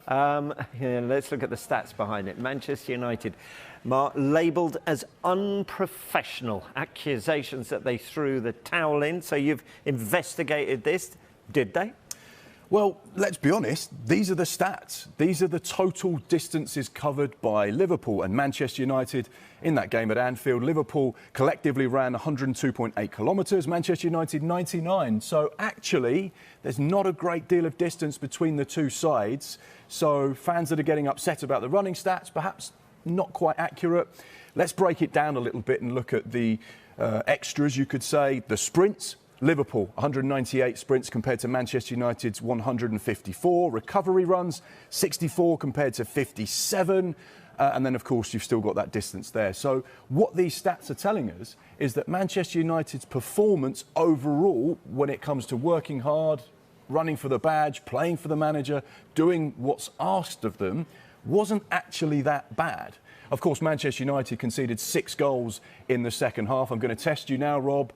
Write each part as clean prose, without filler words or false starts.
Let's look at the stats behind it. Manchester United, labelled as unprofessional. Accusations that they threw the towel in. So you've investigated this. Did they? Well, let's be honest, these are the stats. These are the total distances covered by Liverpool and Manchester United in that game at Anfield. Liverpool collectively ran 102.8 kilometres, Manchester United 99. So actually, there's not a great deal of distance between the two sides. So fans that are getting upset about the running stats, perhaps not quite accurate. Let's break it down a little bit and look at the extras, you could say. The sprints. Liverpool, 198 sprints compared to Manchester United's 154. Recovery runs, 64 compared to 57. And then, of course, you've still got that distance there. So what these stats are telling us is that Manchester United's performance overall, when it comes to working hard, running for the badge, playing for the manager, doing what's asked of them, wasn't actually that bad. Of course, Manchester United conceded 6 goals in the second half. I'm going to test you now, Rob.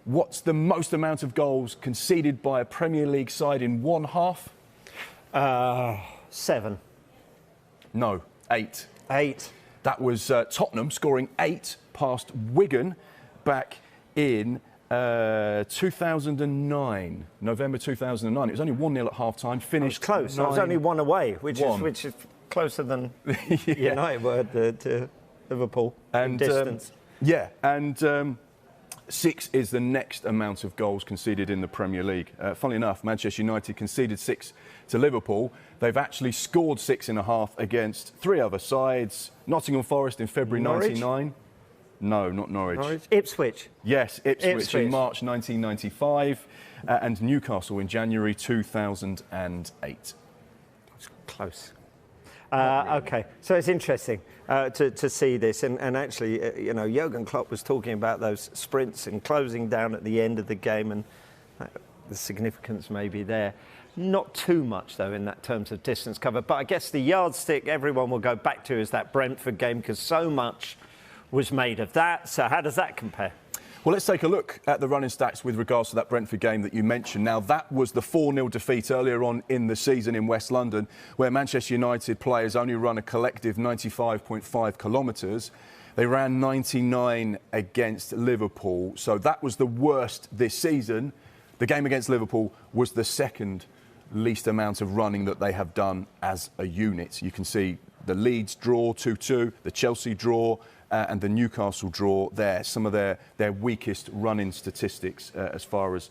What's the most amount of goals conceded by a Premier League side in one half? 7. No, 8. 8. That was Tottenham scoring 8 past Wigan back in 2009, November 2009. It was only 1-0 at half-time, finished close. I was only 1 away, which is closer than United were to Liverpool in distance. And 6 is the next amount of goals conceded in the Premier League. Funnily enough, Manchester United conceded 6 to Liverpool. They've actually scored 6.5 against 3 other sides. Nottingham Forest in February 99. No, not Norwich. Ipswich. Yes, Ipswich in March 1995. And Newcastle in January 2008. That's close. OK, so it's interesting to see this. And actually, Jurgen Klopp was talking about those sprints and closing down at the end of the game, and the significance may be there. Not too much, though, in that terms of distance cover. But I guess the yardstick everyone will go back to is that Brentford game, because so much was made of that. So how does that compare? Well, let's take a look at the running stats with regards to that Brentford game that you mentioned. Now, that was the 4-0 defeat earlier on in the season in West London, where Manchester United players only run a collective 95.5 kilometres. They ran 99 against Liverpool, so that was the worst this season. The game against Liverpool was the second least amount of running that they have done as a unit. You can see the Leeds draw 2-2, the Chelsea draw, and the Newcastle draw there. Some of their weakest running statistics as far as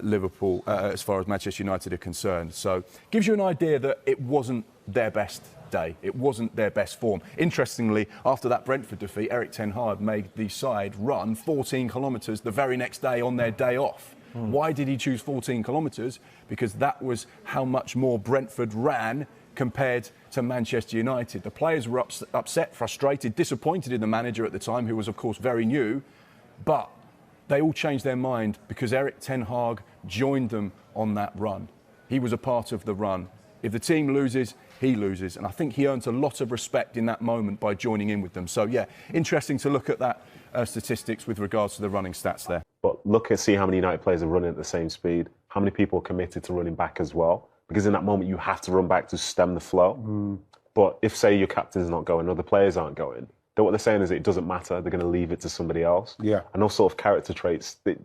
Liverpool, as far as Manchester United are concerned. So gives you an idea that it wasn't their best day. It wasn't their best form. Interestingly, after that Brentford defeat, Erik ten Hag made the side run 14 kilometres the very next day on their day off. Why did he choose 14 kilometres? Because that was how much more Brentford ran compared to Manchester United. The players were upset, frustrated, disappointed in the manager at the time, who was, of course, very new. But they all changed their mind because Erik ten Hag joined them on that run. He was a part of the run. If the team loses, he loses. And I think he earned a lot of respect in that moment by joining in with them. So, yeah, interesting to look at that statistics with regards to the running stats there. But look and see how many United players are running at the same speed. How many people are committed to running back as well? Because in that moment, you have to run back to stem the flow. But if, say, your captain's not going, other players aren't going, then what they're saying is it doesn't matter. They're going to leave it to somebody else. Yeah. And those sort of character traits, they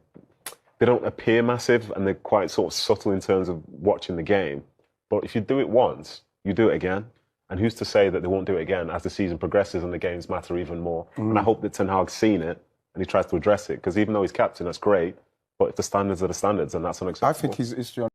don't appear massive, and they're quite sort of subtle in terms of watching the game. But if you do it once, you do it again. And who's to say that they won't do it again as the season progresses and the games matter even more? And I hope that Ten Hag's seen it and he tries to address it. Because even though he's captain, that's great. But if the standards are the standards, then that's unacceptable. I think his history on